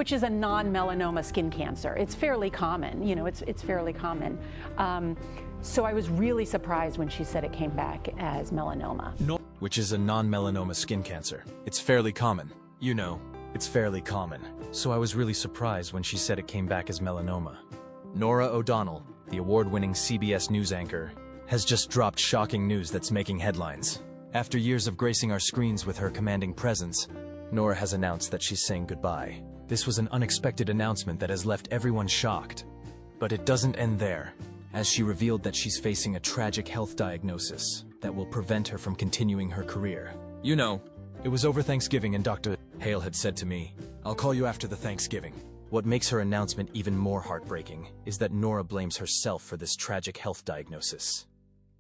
which is a non-melanoma skin cancer. It's fairly common, you know, it's fairly common. So I was really surprised when she said it came back as melanoma. Which is a non-melanoma skin cancer. It's fairly common. You know, it's fairly common. So I was really surprised when she said it came back as melanoma. Norah O'Donnell, the award-winning CBS news anchor, has just dropped shocking news that's making headlines. After years of gracing our screens with her commanding presence, Norah has announced that she's saying goodbye. This was an unexpected announcement that has left everyone shocked. But it doesn't end there, as she revealed that she's facing a tragic health diagnosis that will prevent her from continuing her career. You know, it was over Thanksgiving and Dr. Hale had said to me, "I'll call you after the Thanksgiving." What makes her announcement even more heartbreaking is that Norah blames herself for this tragic health diagnosis.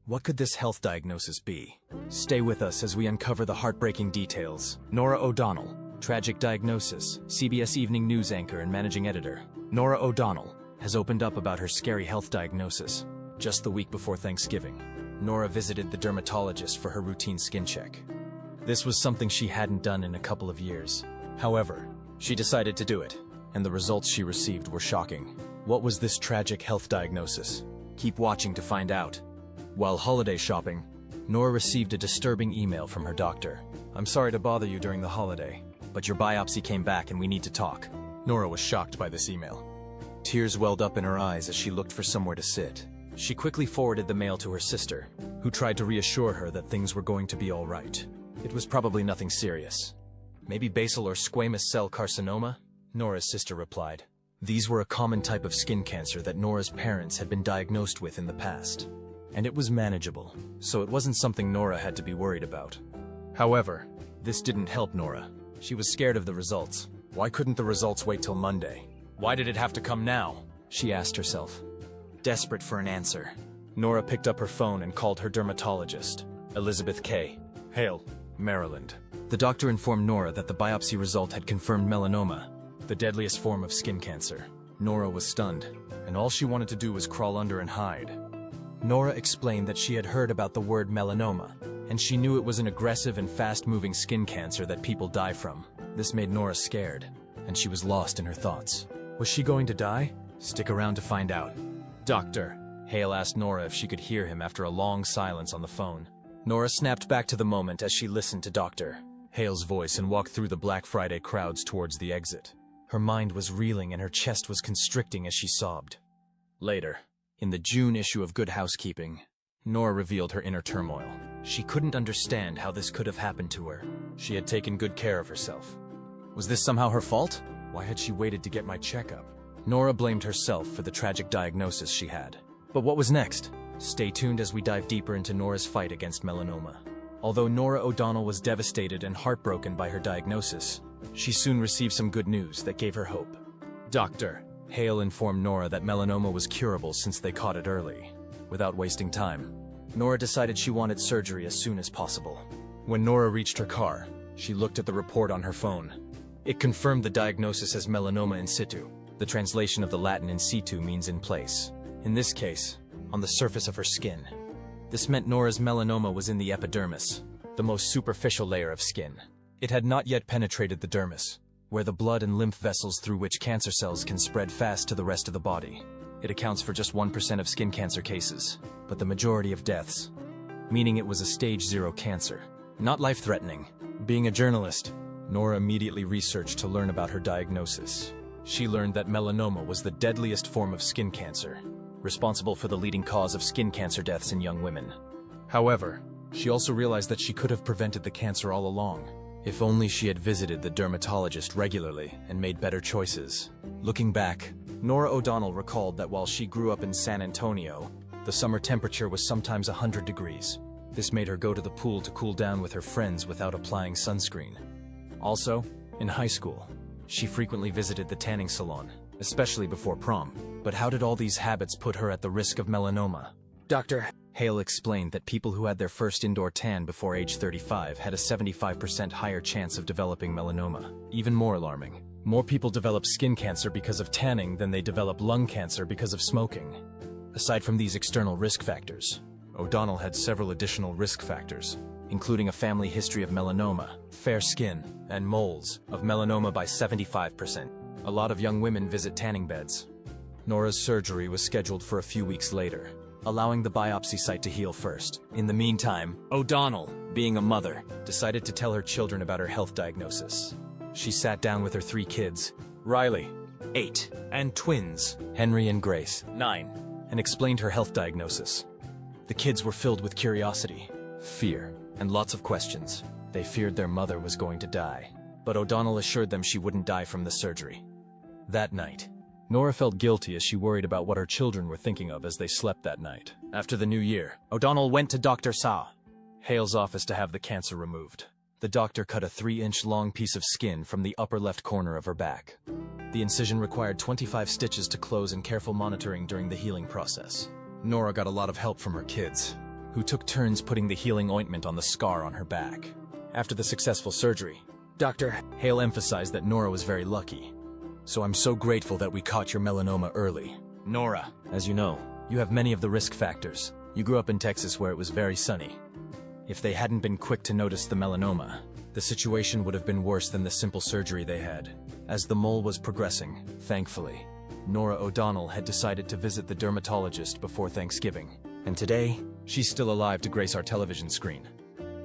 What could this health diagnosis be? Stay with us as we uncover the heartbreaking details. Norah O'Donnell, tragic diagnosis, CBS Evening News anchor and managing editor. Norah O'Donnell has opened up about her scary health diagnosis. Just the week before Thanksgiving, Norah visited the dermatologist for her routine skin check. This was something she hadn't done in a couple of years. However, she decided to do it, and the results she received were shocking. What was this tragic health diagnosis? Keep watching to find out. While holiday shopping, Norah received a disturbing email from her doctor. "I'm sorry to bother you during the holiday, but your biopsy came back and we need to talk." Norah was shocked by this email. Tears welled up in her eyes as she looked for somewhere to sit. She quickly forwarded the mail to her sister, who tried to reassure her that things were going to be all right. It was probably nothing serious. "Maybe basal or squamous cell carcinoma?" Norah's sister replied. These were a common type of skin cancer that Norah's parents had been diagnosed with in the past. And it was manageable, so it wasn't something Norah had to be worried about. However, this didn't help Norah. She was scared of the results. Why couldn't the results wait till Monday? Why did it have to come now? She asked herself. Desperate for an answer, Norah picked up her phone and called her dermatologist, Elizabeth K. Hale, Maryland. The doctor informed Norah that the biopsy result had confirmed melanoma, the deadliest form of skin cancer. Norah was stunned, and all she wanted to do was crawl under and hide. Norah explained that she had heard about the word melanoma, and she knew it was an aggressive and fast-moving skin cancer that people die from. This made Norah scared, and she was lost in her thoughts. Was she going to die? Stick around to find out. "Doctor," Hale asked Norah if she could hear him after a long silence on the phone. Norah snapped back to the moment as she listened to Dr. Hale's voice and walked through the Black Friday crowds towards the exit. Her mind was reeling and her chest was constricting as she sobbed. Later, in the June issue of Good Housekeeping, Norah revealed her inner turmoil. She couldn't understand how this could have happened to her. She had taken good care of herself. Was this somehow her fault? Why had she waited to get my checkup? Norah blamed herself for the tragic diagnosis she had. But what was next? Stay tuned as we dive deeper into Norah's fight against melanoma. Although Norah O'Donnell was devastated and heartbroken by her diagnosis, she soon received some good news that gave her hope. Dr. Hale informed Norah that melanoma was curable since they caught it early. Without wasting time, Norah decided she wanted surgery as soon as possible. When Norah reached her car, she looked at the report on her phone. It confirmed the diagnosis as melanoma in situ. The translation of the Latin in situ means in place. In this case, on the surface of her skin. This meant Norah's melanoma was in the epidermis, the most superficial layer of skin. It had not yet penetrated the dermis, where the blood and lymph vessels through which cancer cells can spread fast to the rest of the body. It accounts for just 1% of skin cancer cases, but the majority of deaths, meaning it was a stage 0 cancer. Not life-threatening. Being a journalist, Norah immediately researched to learn about her diagnosis. She learned that melanoma was the deadliest form of skin cancer, responsible for the leading cause of skin cancer deaths in young women. However, she also realized that she could have prevented the cancer all along, if only she had visited the dermatologist regularly and made better choices. Looking back, Norah O'Donnell recalled that while she grew up in San Antonio, the summer temperature was sometimes 100 degrees. This made her go to the pool to cool down with her friends without applying sunscreen. Also, in high school, she frequently visited the tanning salon, especially before prom. But how did all these habits put her at the risk of melanoma? Dr. Hale explained that people who had their first indoor tan before age 35 had a 75% higher chance of developing melanoma. Even more alarming, more people develop skin cancer because of tanning than they develop lung cancer because of smoking. Aside from these external risk factors, O'Donnell had several additional risk factors, including a family history of melanoma, fair skin, and moles of melanoma by 75%. A lot of young women visit tanning beds. Norah's surgery was scheduled for a few weeks later, allowing the biopsy site to heal first. In the meantime, O'Donnell, being a mother, decided to tell her children about her health diagnosis. She sat down with her 3 kids, Riley, 8, and twins, Henry and Grace, 9, and explained her health diagnosis. The kids were filled with curiosity, fear, and lots of questions. They feared their mother was going to die, but O'Donnell assured them she wouldn't die from the surgery. That night, Norah felt guilty as she worried about what her children were thinking of as they slept that night. After the new year, O'Donnell went to Dr. Hale's office to have the cancer removed. The doctor cut a 3-inch long piece of skin from the upper left corner of her back. The incision required 25 stitches to close and careful monitoring during the healing process. Norah got a lot of help from her kids, who took turns putting the healing ointment on the scar on her back. After the successful surgery, Dr. Hale emphasized that Norah was very lucky. "So I'm so grateful that we caught your melanoma early. Norah, as you know, you have many of the risk factors. You grew up in Texas where it was very sunny. If they hadn't been quick to notice the melanoma, the situation would have been worse than the simple surgery they had." As the mole was progressing, thankfully, Norah O'Donnell had decided to visit the dermatologist before Thanksgiving. And today, she's still alive to grace our television screen.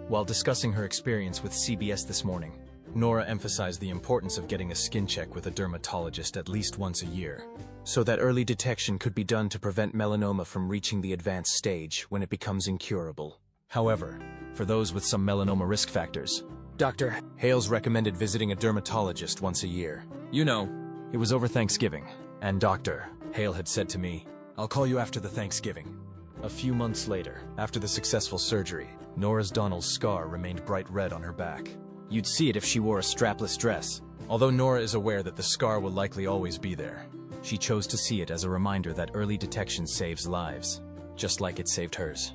While discussing her experience with CBS this morning, Norah emphasized the importance of getting a skin check with a dermatologist at least once a year, so that early detection could be done to prevent melanoma from reaching the advanced stage when it becomes incurable. However, for those with some melanoma risk factors, Dr. Hale's recommended visiting a dermatologist once a year. You know, it was over Thanksgiving, and Dr. Hale had said to me, "I'll call you after the Thanksgiving." A few months later, after the successful surgery, Norah O'Donnell's scar remained bright red on her back. You'd see it if she wore a strapless dress. Although Norah is aware that the scar will likely always be there, she chose to see it as a reminder that early detection saves lives, just like it saved hers.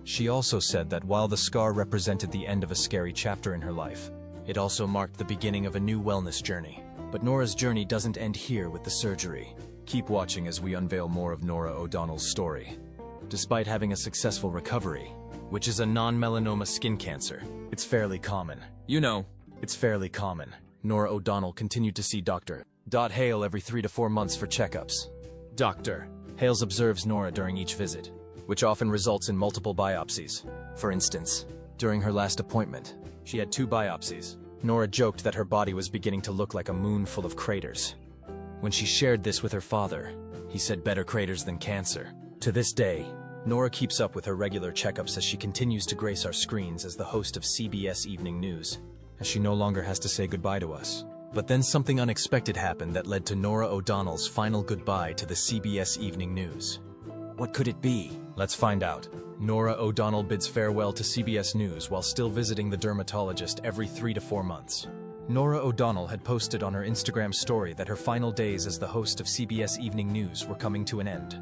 She also said that while the scar represented the end of a scary chapter in her life, it also marked the beginning of a new wellness journey. But Norah's journey doesn't end here with the surgery. Keep watching as we unveil more of Norah O'Donnell's story. Despite having a successful recovery, which is a non-melanoma skin cancer, it's fairly common. You know, it's fairly common. Norah O'Donnell continued to see Dr. Hale every 3 to 4 months for checkups. Dr. Hales observes Norah during each visit, which often results in multiple biopsies. For instance, during her last appointment, she had 2 biopsies. Norah joked that her body was beginning to look like a moon full of craters. When she shared this with her father, he said better craters than cancer. To this day, Norah keeps up with her regular checkups as she continues to grace our screens as the host of CBS Evening News, as she no longer has to say goodbye to us. But then something unexpected happened that led to Norah O'Donnell's final goodbye to the CBS Evening News. What could it be? Let's find out. Norah O'Donnell bids farewell to CBS News while still visiting the dermatologist every 3 to 4 months. Norah O'Donnell had posted on her Instagram story that her final days as the host of CBS Evening News were coming to an end.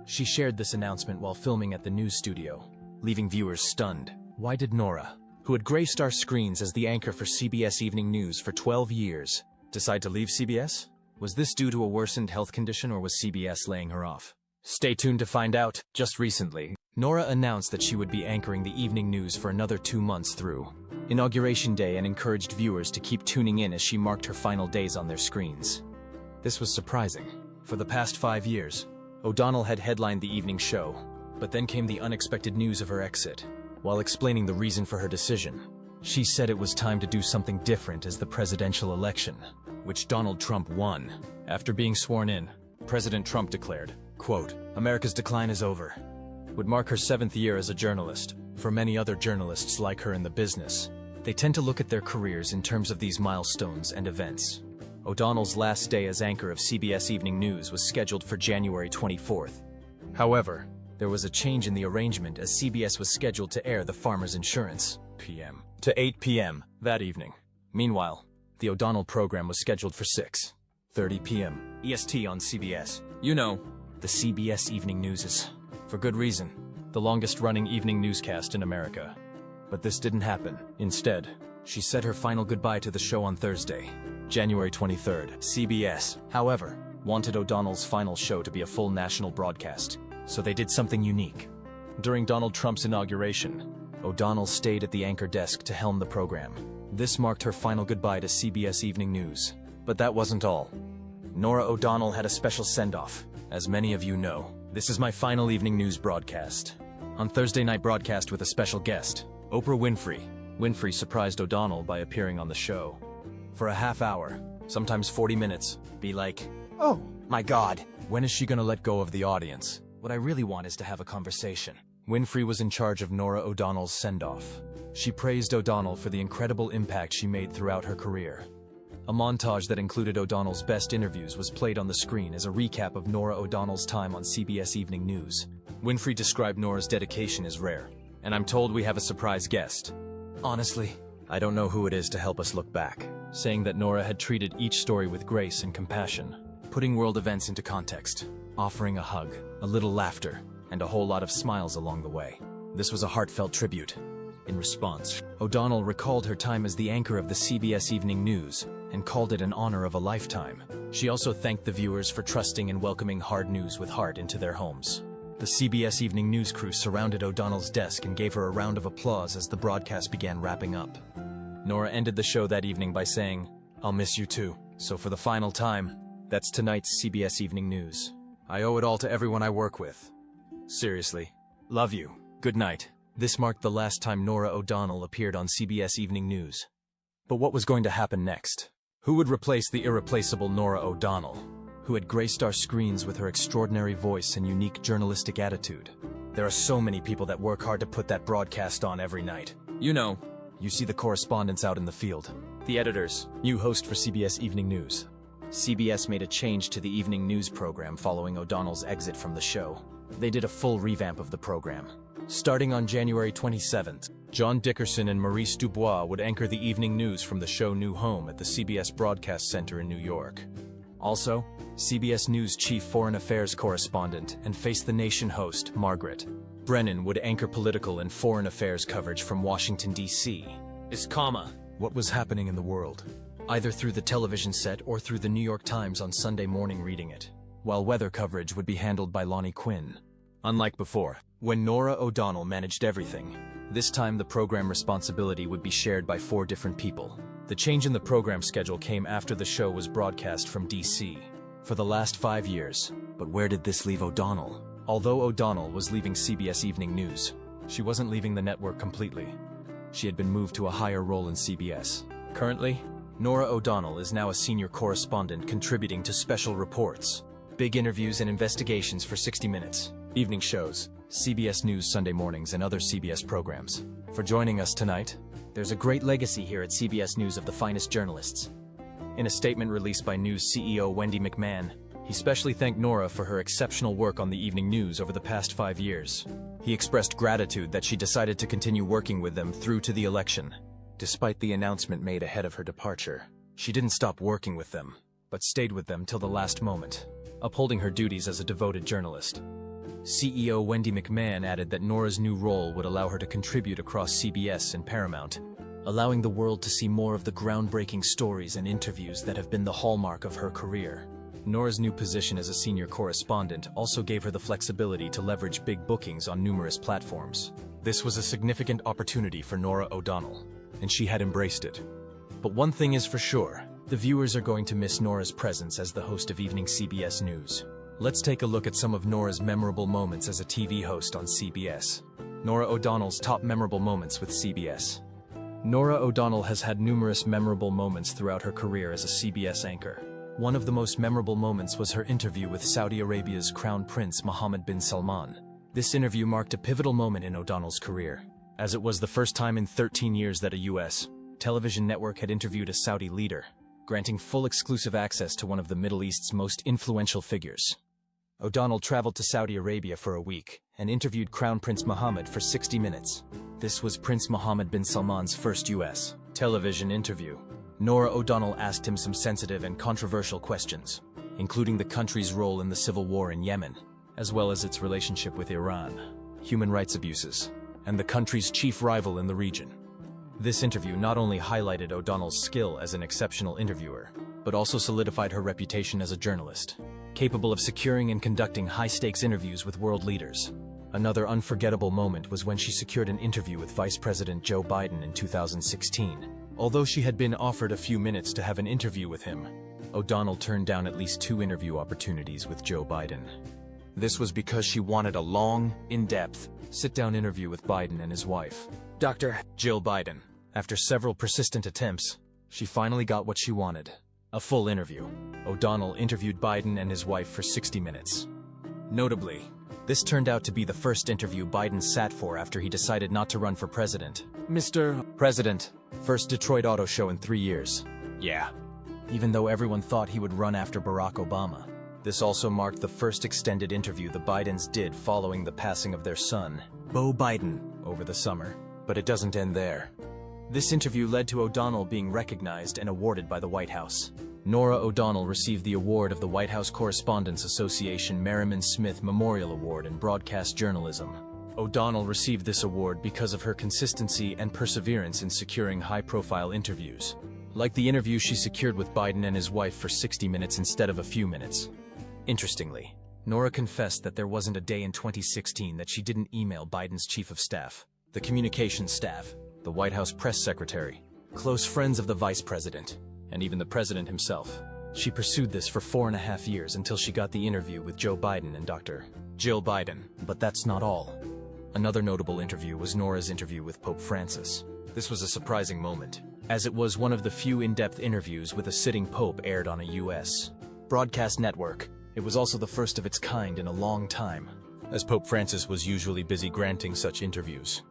She shared this announcement while filming at the news studio, leaving viewers stunned. Why did Norah, who had graced our screens as the anchor for CBS Evening News for 12 years, decide to leave CBS? Was this due to a worsened health condition, or was CBS laying her off? Stay tuned to find out. Just recently, Norah announced that she would be anchoring the evening news for another 2 months through Inauguration Day, and encouraged viewers to keep tuning in as she marked her final days on their screens. This was surprising. For the past 5 years, O'Donnell had headlined the evening show, but then came the unexpected news of her exit. While explaining the reason for her decision, she said it was time to do something different as the presidential election, which Donald Trump won. After being sworn in, President Trump declared, quote, "America's decline is over." Would mark her 7th year as a journalist. For many other journalists like her in the business, they tend to look at their careers in terms of these milestones and events. O'Donnell's last day as anchor of CBS Evening News was scheduled for January 24th. However, there was a change in the arrangement as CBS was scheduled to air The Farmer's Insurance p.m. to 8 p.m. that evening. Meanwhile, the O'Donnell program was scheduled for 6:30 p.m. EST on CBS. You know, the CBS Evening News is, for good reason, the longest-running evening newscast in America. But this didn't happen. Instead, she said her final goodbye to the show on Thursday, January 23rd. CBS, however, wanted O'Donnell's final show to be a full national broadcast, so they did something unique. During Donald Trump's inauguration, O'Donnell stayed at the anchor desk to helm the program. This marked her final goodbye to CBS Evening News. But that wasn't all. Norah O'Donnell had a special send-off. As many of you know, this is my final evening news broadcast. On Thursday night broadcast with a special guest, Oprah Winfrey. Winfrey surprised O'Donnell by appearing on the show. For a half hour, sometimes 40 minutes, be like, "Oh, my God, when is she gonna let go of the audience? What I really want is to have a conversation." Winfrey was in charge of Norah O'Donnell's send-off. She praised O'Donnell for the incredible impact she made throughout her career. A montage that included O'Donnell's best interviews was played on the screen as a recap of Norah O'Donnell's time on CBS Evening News. Winfrey described Norah's dedication as rare, and I'm told we have a surprise guest. Honestly, I don't know who it is to help us look back, saying that Norah had treated each story with grace and compassion, putting world events into context, offering a hug, a little laughter, and a whole lot of smiles along the way. This was a heartfelt tribute. In response, O'Donnell recalled her time as the anchor of the CBS Evening News and called it an honor of a lifetime. She also thanked the viewers for trusting and welcoming hard news with heart into their homes. The CBS Evening News crew surrounded O'Donnell's desk and gave her a round of applause as the broadcast began wrapping up. Norah ended the show that evening by saying, "I'll miss you too. So for the final time, that's tonight's CBS Evening News. I owe it all to everyone I work with. Seriously. Love you. Good night." This marked the last time Norah O'Donnell appeared on CBS Evening News. But what was going to happen next? Who would replace the irreplaceable Norah O'Donnell, who had graced our screens with her extraordinary voice and unique journalistic attitude? There are so many people that work hard to put that broadcast on every night. You know, you see the correspondents out in the field, the editors, new host for CBS Evening News. CBS made a change to the evening news program following O'Donnell's exit from the show. They did a full revamp of the program. Starting on January 27th, John Dickerson and Maurice Dubois would anchor the evening news from the show New Home at the CBS Broadcast Center in New York. Also, CBS News chief foreign affairs correspondent and Face the Nation host, Margaret Brennan, would anchor political and foreign affairs coverage from Washington, D.C. What was happening in the world, either through the television set or through the New York Times on Sunday morning reading it, while weather coverage would be handled by Lonnie Quinn. Unlike before, when Norah O'Donnell managed everything, this time the program responsibility would be shared by 4 different people. The change in the program schedule came after the show was broadcast from D.C. for the last 5 years. But where did this leave O'Donnell? Although O'Donnell was leaving CBS Evening News, she wasn't leaving the network completely. She had been moved to a higher role in CBS. Currently, Norah O'Donnell is now a senior correspondent contributing to special reports, big interviews and investigations for 60 Minutes, evening shows, CBS News Sunday mornings, and other CBS programs. For joining us tonight, there's a great legacy here at CBS News of the finest journalists. In a statement released by News CEO Wendy McMahon, he specially thanked Norah for her exceptional work on the evening news over the past 5 years. He expressed gratitude that she decided to continue working with them through to the election. Despite the announcement made ahead of her departure, she didn't stop working with them, but stayed with them till the last moment, upholding her duties as a devoted journalist. CEO Wendy McMahon added that Norah's new role would allow her to contribute across CBS and Paramount, allowing the world to see more of the groundbreaking stories and interviews that have been the hallmark of her career. Norah's new position as a senior correspondent also gave her the flexibility to leverage big bookings on numerous platforms. This was a significant opportunity for Norah O'Donnell, and she had embraced it. But one thing is for sure, the viewers are going to miss Norah's presence as the host of Evening CBS News. Let's take a look at some of Norah's memorable moments as a TV host on CBS. Norah O'Donnell's top memorable moments with CBS. Norah O'Donnell has had numerous memorable moments throughout her career as a CBS anchor. One of the most memorable moments was her interview with Saudi Arabia's Crown Prince Mohammed bin Salman. This interview marked a pivotal moment in O'Donnell's career, as it was the first time in 13 years that a U.S. television network had interviewed a Saudi leader, granting full exclusive access to one of the Middle East's most influential figures. O'Donnell traveled to Saudi Arabia for a week and interviewed Crown Prince Mohammed for 60 minutes. This was Prince Mohammed bin Salman's first U.S. television interview. Norah O'Donnell asked him some sensitive and controversial questions, including the country's role in the civil war in Yemen, as well as its relationship with Iran, human rights abuses, and the country's chief rival in the region. This interview not only highlighted O'Donnell's skill as an exceptional interviewer, but also solidified her reputation as a journalist, capable of securing and conducting high-stakes interviews with world leaders. Another unforgettable moment was when she secured an interview with Vice President Joe Biden in 2016. Although she had been offered a few minutes to have an interview with him, O'Donnell turned down at least 2 interview opportunities with Joe Biden. This was because she wanted a long, in-depth, sit-down interview with Biden and his wife, Dr. Jill Biden. After several persistent attempts, she finally got what she wanted: a full interview. O'Donnell interviewed Biden and his wife for 60 minutes. Notably, this turned out to be the first interview Biden sat for after he decided not to run for president. Mr. President, first Detroit auto show in 3 years. Yeah. Even though everyone thought he would run after Barack Obama. This also marked the first extended interview the Bidens did following the passing of their son, Beau Biden, over the summer. But it doesn't end there. This interview led to O'Donnell being recognized and awarded by the White House. Norah O'Donnell received the award of the White House Correspondents Association Merriman Smith Memorial Award in Broadcast Journalism. O'Donnell received this award because of her consistency and perseverance in securing high-profile interviews, like the interview she secured with Biden and his wife for 60 minutes instead of a few minutes. Interestingly, Norah confessed that there wasn't a day in 2016 that she didn't email Biden's chief of staff, the communications staff, the White House press secretary, close friends of the vice president, and even the president himself. She pursued this for 4.5 years until she got the interview with Joe Biden and Dr. Jill Biden. But that's not all. Another notable interview was Norah's interview with Pope Francis. This was a surprising moment, as it was one of the few in-depth interviews with a sitting pope aired on a U.S. broadcast network. It was also the first of its kind in a long time, as Pope Francis was usually busy granting such interviews.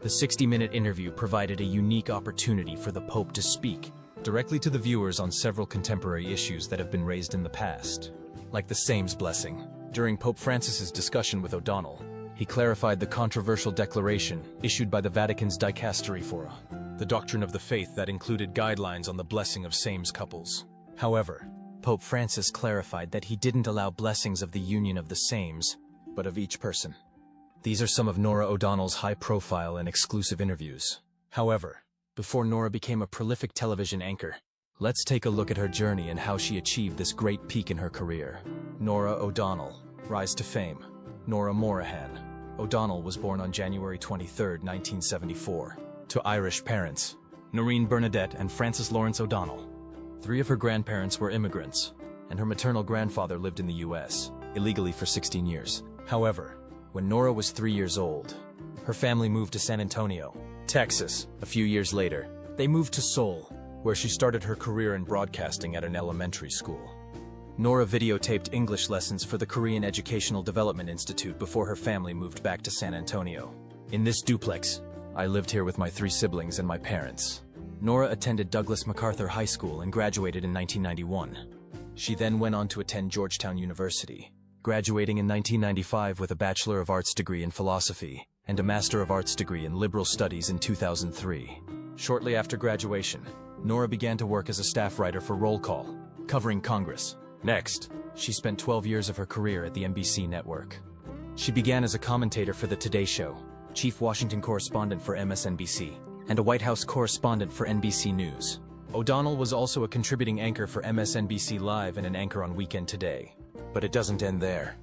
The 60-minute interview provided a unique opportunity for the Pope to speak directly to the viewers on several contemporary issues that have been raised in the past, like the Same's blessing. During Pope Francis's discussion with O'Donnell, he clarified the controversial declaration issued by the Vatican's Dicastery Fora, the doctrine of the faith that included guidelines on the blessing of same couples. However, Pope Francis clarified that he didn't allow blessings of the union of the sames, but of each person. These are some of Norah O'Donnell's high-profile and exclusive interviews. However, before Norah became a prolific television anchor, let's take a look at her journey and how she achieved this great peak in her career. Norah O'Donnell, rise to fame. Norah Morahan. O'Donnell was born on January 23, 1974, to Irish parents, Noreen Bernadette and Francis Lawrence O'Donnell. 3 of her grandparents were immigrants, and her maternal grandfather lived in the U.S., illegally for 16 years. However, when Norah was 3 years old, her family moved to San Antonio, Texas. A few years later, they moved to Seoul, where she started her career in broadcasting at an elementary school. Norah videotaped English lessons for the Korean Educational Development Institute before her family moved back to San Antonio. In this duplex, I lived here with my 3 siblings and my parents. Norah attended Douglas MacArthur High School and graduated in 1991. She then went on to attend Georgetown University, graduating in 1995 with a Bachelor of Arts degree in philosophy and a Master of Arts degree in liberal studies in 2003. Shortly after graduation, Norah began to work as a staff writer for Roll Call, covering Congress. Next, she spent 12 years of her career at the NBC network. She began as a commentator for The Today Show, chief Washington correspondent for MSNBC, and a White House correspondent for NBC News. O'Donnell was also a contributing anchor for MSNBC Live and an anchor on Weekend Today. But it doesn't end there.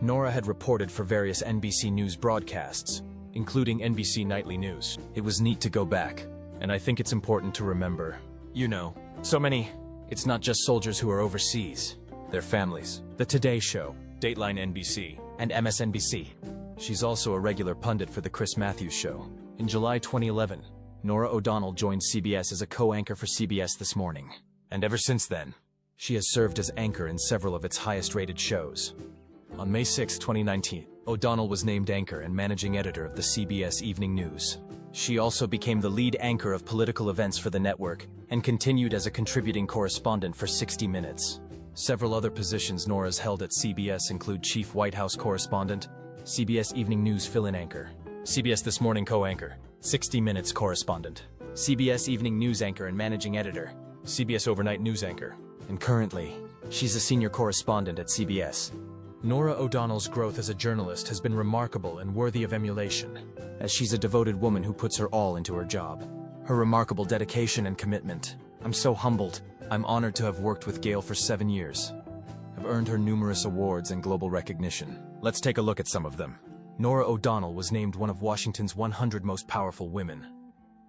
Norah had reported for various NBC News broadcasts, including NBC Nightly News. It was neat to go back, and I think it's important to remember. You know, it's not just soldiers who are overseas, their families. The Today Show, Dateline NBC, and MSNBC. She's also a regular pundit for The Chris Matthews Show. In July 2011, Norah O'Donnell joined CBS as a co-anchor for CBS This Morning. And ever since then, she has served as anchor in several of its highest-rated shows. On May 6, 2019, O'Donnell was named anchor and managing editor of the CBS Evening News. She also became the lead anchor of political events for the network and continued as a contributing correspondent for 60 Minutes. Several other positions Norah's held at CBS include Chief White House Correspondent, CBS Evening News fill-in anchor, CBS This Morning co-anchor, 60 Minutes correspondent, CBS Evening News anchor and managing editor, CBS Overnight News anchor, and currently, she's a senior correspondent at CBS. Norah O'Donnell's growth as a journalist has been remarkable and worthy of emulation, as she's a devoted woman who puts her all into her job. Her remarkable dedication and commitment. I'm so humbled. I'm honored to have worked with Gail for 7 years. I've earned her numerous awards and global recognition. Let's take a look at some of them. Norah O'Donnell was named one of Washington's 100 most powerful women.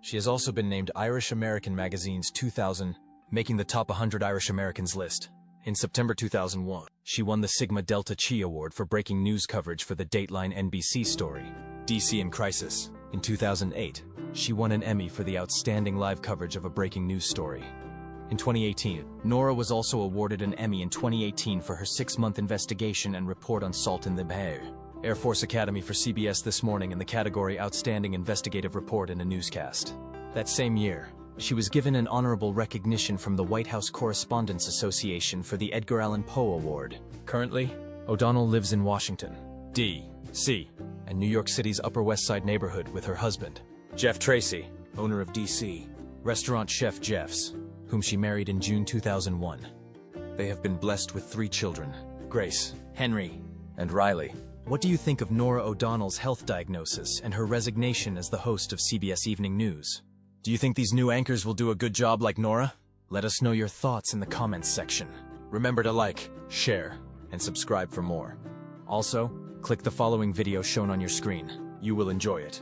She has also been named Irish American Magazine's 2000 making the top 100 Irish Americans list. In September 2001, she won the Sigma Delta Chi Award for breaking news coverage for the Dateline NBC story, DC in Crisis. In 2008, she won an Emmy for the outstanding live coverage of a breaking news story. In 2018, Norah was also awarded an Emmy in 2018 for her 6-month investigation and report on Salt in the Bayou. Air Force Academy for CBS This Morning in the category Outstanding Investigative Report in a Newscast. That same year, she was given an honorable recognition from the White House Correspondents Association for the Edgar Allan Poe Award. Currently, O'Donnell lives in Washington, D.C., and New York City's Upper West Side neighborhood with her husband, Jeff Tracy, owner of D.C. restaurant Chef Jeff's, whom she married in June 2001. They have been blessed with 3 children, Grace, Henry, and Riley. What do you think of Norah O'Donnell's health diagnosis and her resignation as the host of CBS Evening News? Do you think these new anchors will do a good job like Norah? Let us know your thoughts in the comments section. Remember to like, share, and subscribe for more. Also, click the following video shown on your screen. You will enjoy it.